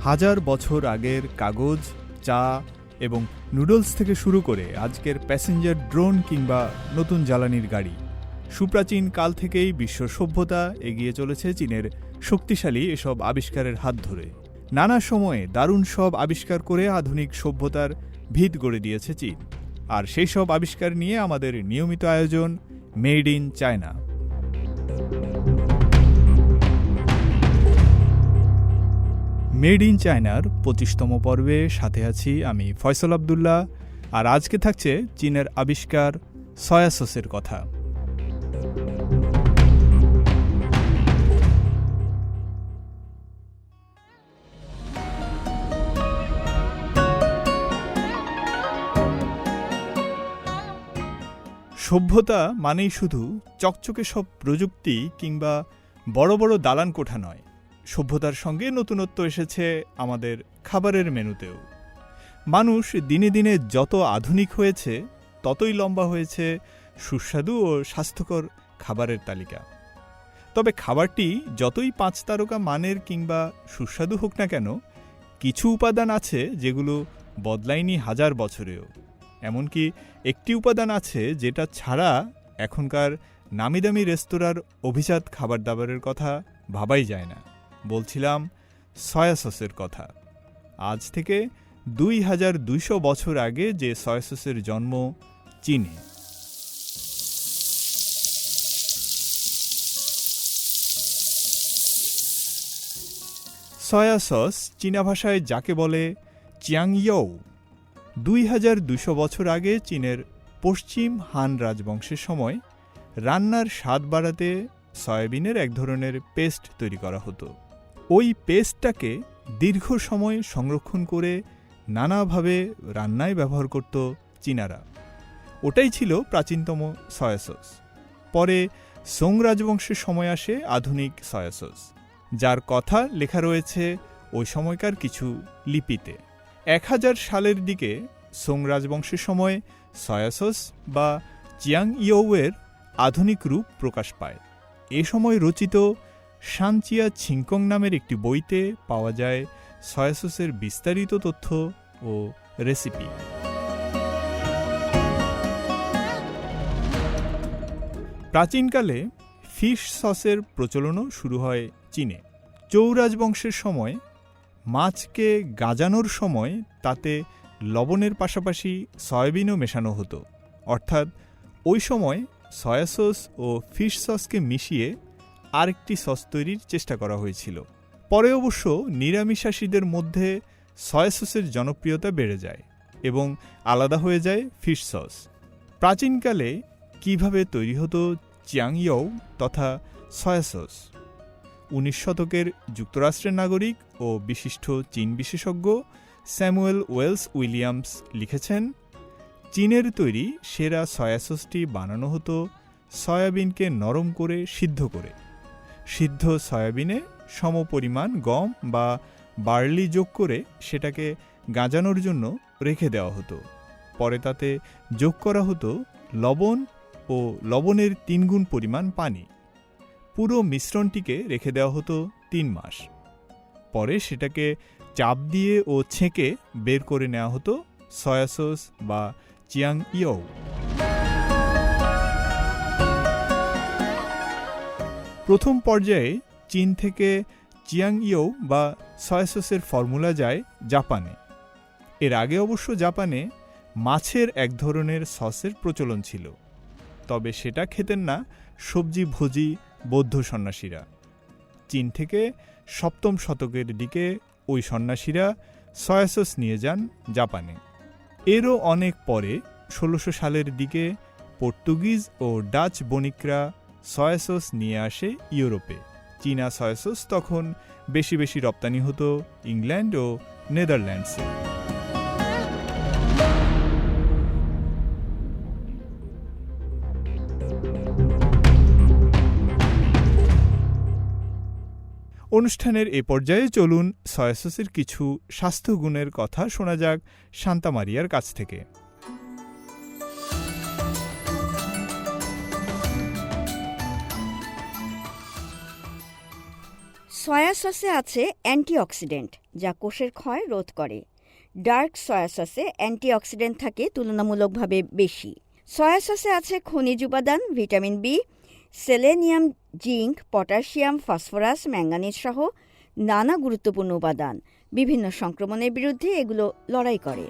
হাজার বছর আগের কাগজ, চা এবং নুডলস থেকে শুরু করে আজকের প্যাসেঞ্জার ড্রোন কিংবা নতুন জ্বালানির গাড়ি, সুপ্রাচীন কাল থেকেই বিশ্ব সভ্যতা এগিয়ে চলেছে চীনের শক্তিশালী এসব আবিষ্কারের হাত ধরে। নানা সময়ে দারুণ সব আবিষ্কার করে আধুনিক সভ্যতার ভিত গড়ে দিয়েছে চীন। আর সেই সব আবিষ্কার নিয়ে আমাদের নিয়মিত আয়োজন made in China. Made in চায়নার ২৫তম পর্বে সাথে আছি আমি ফয়সাল আবদুল্লাহ। আর আজকে থাকছে চীনের আবিষ্কার সয়া সসের কথা। সভ্যতা মানেই শুধু চকচকে সব প্রযুক্তি কিংবা বড় বড় দালান কোঠা নয়, সভ্যতার সঙ্গে নতুনত্ব এসেছে আমাদের খাবারের মেনুতেও। মানুষ দিনে দিনে যত আধুনিক হয়েছে ততই লম্বা হয়েছে সুস্বাদু ও স্বাস্থ্যকর খাবারের তালিকা। তবে খাবারটি যতই ৫ তারকা মানের কিংবা সুস্বাদু হোক না কেন, কিছু উপাদান আছে যেগুলো বদলায়নি হাজার বছরেও। এমনকি একটি উপাদান আছে যেটা ছাড়া এখনকার নামিদামি রেস্তোরাঁর অভিজাত খাবার দাবারের কথা ভাবাই যায় না। বলছিলাম সয়া সসের কথা। আজ থেকে ২২০০ বছর আগে যে সয়া সসের জন্ম চীনে। সয়া সস চীনা ভাষায় যাকে বলে চিয়াংইয়ৌ। ২২০০ বছর আগে চীনের পশ্চিম হান রাজবংশের সময় রান্নার স্বাদ বাড়াতে সয়াবিনের এক ধরনের পেস্ট তৈরি করা হতো। ওই পেস্টটাকে দীর্ঘ সময় সংরক্ষণ করে নানাভাবে রান্নায় ব্যবহার করত চীনারা। ওটাই ছিল প্রাচীনতম সয়া সস। পরে সোং রাজবংশের সময় আসে আধুনিক সয়া সস, যার কথা লেখা রয়েছে ওই সময়কার কিছু লিপিতে। ১০০০ সালের দিকে সোং রাজবংশের সময় সয়া সস বা চিয়াংইয়ৌয়ের আধুনিক রূপ প্রকাশ পায়। এ সময় রচিত শানচিয়া ছিংকং নামের একটি বইতে পাওয়া যায় সয়া সসের বিস্তারিত তথ্য ও রেসিপি। প্রাচীনকালে ফিশ সসের প্রচলনও শুরু হয় চীনে। চৌ রাজবংশের সময় মাছকে গাজানোর সময় তাতে লবণের পাশাপাশি সয়াবিনও মেশানো হতো। অর্থাৎ ওই সময় সয়া সস ও ফিশ সসকে মিশিয়ে আরেকটি সস তৈরির চেষ্টা করা হয়েছিল। পরে অবশ্য নিরামিষাশীদের মধ্যে সয়া সসের জনপ্রিয়তা বেড়ে যায় এবং আলাদা হয়ে যায় ফিশ সস। প্রাচীনকালে কিভাবে তৈরি হতো চিয়াংইয়ৌ তথা সয়া সস? ১৯ শতকের যুক্তরাষ্ট্রের নাগরিক ও বিশিষ্ট চীন বিশেষজ্ঞ স্যামুয়েল ওয়েলস উইলিয়ামস লিখেছেন, চীনের তৈরি সেরা সয়া সসটি বানানো হতো সয়াবিনকে নরম করে সিদ্ধ করে। সিদ্ধ সয়াবিনে সমপরিমাণ গম বা বার্লি যোগ করে সেটাকে গাঁজানোর জন্য রেখে দেওয়া হতো। পরে তাতে যোগ করা হতো লবণ ও লবণের ৩ গুণ পরিমাণ পানি। পুরো মিশ্রণটিকে রেখে দেওয়া হতো ৩ মাস। পরে সেটাকে চাপ দিয়ে ও ছেঁকে বের করে নেওয়া হতো সয়া সস বা চিয়াংইয়ৌ। প্রথম পর্যায়ে চীন থেকে চিয়াংইয়ৌ বা সয়া সসের ফর্মুলা যায় জাপানে। এর আগে অবশ্য জাপানে মাছের এক ধরনের সসের প্রচলন ছিল, তবে সেটা খেতেন না সবজি ভোজী বৌদ্ধ সন্ন্যাসীরা। চীন থেকে ৭ম শতকের দিকে ওই সন্ন্যাসীরা সয়া সস নিয়ে যান জাপানে। এরও অনেক পরে ১৬০০ সালের দিকে পর্তুগিজ ও ডাচ বণিকরা সয়া সস নিয়ে আসে ইউরোপে। চীনা সয়া সস তখন বেশি বেশি রপ্তানি হতো ইংল্যান্ড ও নেদারল্যান্ডসে। অনুষ্ঠানের এ পর্যায়ে চলুন সয়া সসের কিছু স্বাস্থ্যগুণের কথা শোনা যাক শান্তা মারিয়ার কাছ থেকে। সয়া সসে আছে অ্যান্টিঅক্সিডেন্ট যা কোষের ক্ষয় রোধ করে। ডার্ক সয়া সসে অ্যান্টিঅক্সিডেন্ট থাকে তুলনামূলকভাবে বেশি। সয়া সসে আছে খনিজ উপাদান vitamin B, selenium, zinc, potassium, phosphorus, manganese সহ নানা গুরুত্বপূর্ণ উপাদান। বিভিন্ন সংক্রমণের বিরুদ্ধে এগুলো লড়াই করে।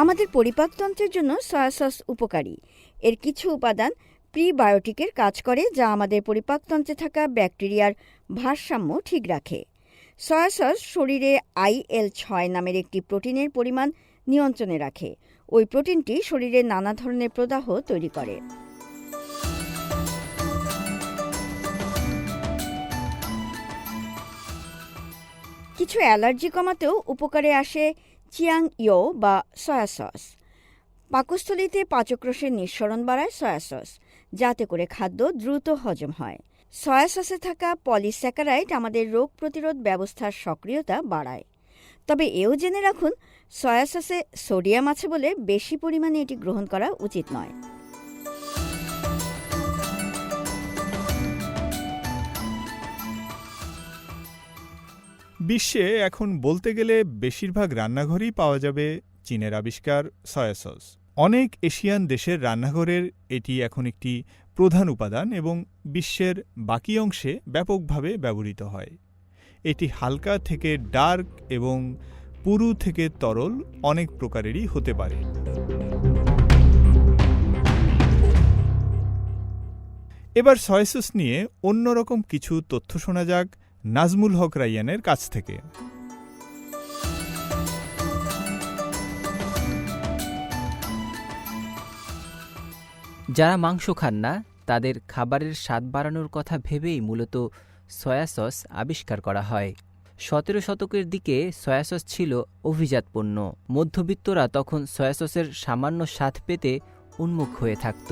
আমাদের পরিপাকতন্ত্রের জন্য সয়া সস উপকারী। এর কিছু উপাদান প্রিবায়োটিকের কাজ করে, যা আমাদের পরিপাকতন্ত্রে থাকা ব্যাকটেরিয়ার ভারসাম্য ঠিক রাখে। সয়া সস শরীরে IL-6 নামের একটি প্রোটিনের পরিমাণ নিয়ন্ত্রণে রাখে। ওই প্রোটিনটি শরীরে নানা ধরনের প্রদাহ তৈরি করে। কিছু অ্যালার্জি কমাতেও উপকারে আসে চিয়াং ইয়ো বা সয়া সস। পাকস্থলীতে পাচকরসের নিঃসরণ বাড়ায় সয়া সস, যাতে করে খাদ্য দ্রুত হজম হয়। সয়া সসে থাকা পলিস্যাকারাইড আমাদের রোগ প্রতিরোধ ব্যবস্থার সক্রিয়তা বাড়ায়। তবে এও জেনে রাখুন, সয়া সসে সোডিয়াম আছে বলে বেশি পরিমাণে এটি গ্রহণ করা উচিত নয়। বিশ্বে এখন বলতে গেলে বেশিরভাগ রান্নাঘরেই পাওয়া যাবে চীনের আবিষ্কার সয়া সস। অনেক এশিয়ান দেশের রান্নাঘরের এটি এখন একটি প্রধান উপাদান এবং বিশ্বের বাকি অংশে ব্যাপকভাবে ব্যবহৃত হয়। এটি হালকা থেকে ডার্ক এবং পুরু থেকে তরল অনেক প্রকারেরই হতে পারে। এবার সয়া সস নিয়ে অন্যরকম কিছু তথ্য শোনা যাক নাজমুল হক রাইয়ানের কাছ থেকে। যারা মাংস খান না, তাদের খাবারের স্বাদ বাড়ানোর কথা ভেবেই মূলত সয়া সস আবিষ্কার করা হয়। 17 শতকের দিকে সয়া সস ছিল অভিজাত পণ্য। মধ্যবিত্তরা তখন সয়া সসের সামান্য স্বাদ পেতে উন্মুখ হয়ে থাকত।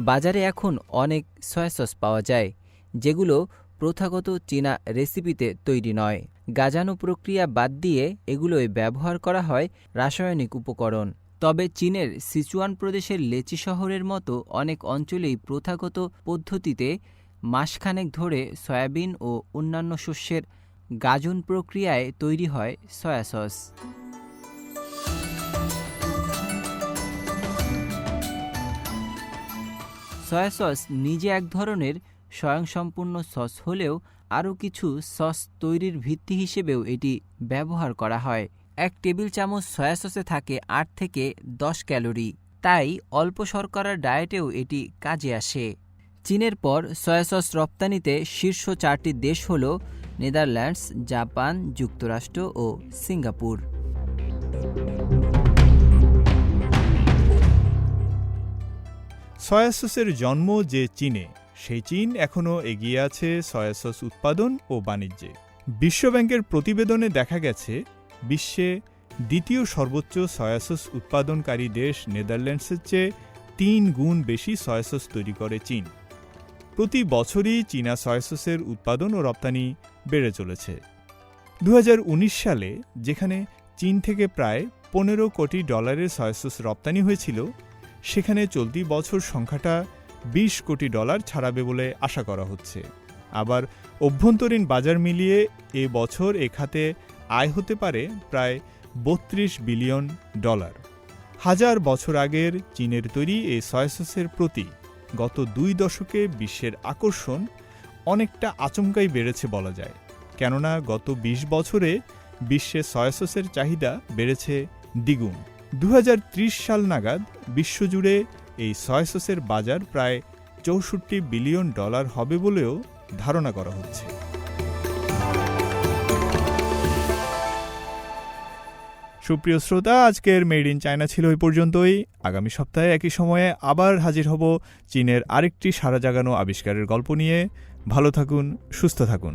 বাজারে এখন অনেক সয়া সস পাওয়া যায়, যেগুলো প্রথাগত চীনা রেসিপিতে তৈরি নয়। গাজানো প্রক্রিয়া বাদ দিয়ে এগুলোয় ব্যবহার করা হয় রাসায়নিক উপকরণ। তবে চীনের সিচুয়ান প্রদেশের লেচি শহরের মতো অনেক অঞ্চলেই প্রথাগত পদ্ধতিতে মাসখানেক ধরে সয়াবিন ও অন্যান্য শস্যের গাজন প্রক্রিয়ায় তৈরি হয় সয়া সস। সয়া সস নিজে এক ধরনের স্বয়ংসম্পূর্ণ সস হলেও আরও কিছু সস তৈরির ভিত্তি হিসেবেও এটি ব্যবহার করা হয়। 1 টেবিল চামচ সয়া সসে থাকে 8 থেকে 10 ক্যালোরি, তাই অল্প শর্করার ডায়েটেও এটি কাজে আসে। চীনের পর সয়া সস রপ্তানিতে শীর্ষ 4টি দেশ হল নেদারল্যান্ডস, জাপান, যুক্তরাষ্ট্র ও সিঙ্গাপুর। সয়া সসের জন্ম যে চীনে, সেই চীন এখনও এগিয়ে আছে সয়া সস উৎপাদন ও বাণিজ্যে। বিশ্বব্যাংকের প্রতিবেদনে দেখা গেছে, বিশ্বে দ্বিতীয় সর্বোচ্চ সয়া সস উৎপাদনকারী দেশ নেদারল্যান্ডসের চেয়ে 3 গুণ বেশি সয়া সস তৈরি করে চীন। প্রতি বছরই চীনা সয়া সসের উৎপাদন ও রপ্তানি বেড়ে চলেছে। 2019 সালে যেখানে চীন থেকে প্রায় $15 কোটি সয়া সস রপ্তানি হয়েছিল, সেখানে চলতি বছর সংখ্যাটা $20 কোটি ছাড়াবে বলে আশা করা হচ্ছে। আবার অভ্যন্তরীণ বাজার মিলিয়ে এ বছর এ খাতে আয় হতে পারে প্রায় $32 বিলিয়ন। হাজার বছর আগের চীনের তৈরি এই সয়া সসের প্রতি গত 2 দশকে বিশ্বের আকর্ষণ অনেকটা আচমকাই বেড়েছে বলা যায়। কেননা গত 20 বছরে বিশ্বে সয়া সসের চাহিদা বেড়েছে দ্বিগুণ। 2030 সাল নাগাদ বিশ্বজুড়ে এই সয়া সসের বাজার প্রায় $64 বিলিয়ন হবে বলেও ধারণা করা হচ্ছে। সুপ্রিয় শ্রোতা, আজকের মেড ইন চায়না ছিল এই পর্যন্তই। আগামী সপ্তাহে একই সময়ে আবার হাজির হব চীনের আরেকটি সাড়া জাগানো আবিষ্কারের গল্প নিয়ে। ভালো থাকুন, সুস্থ থাকুন।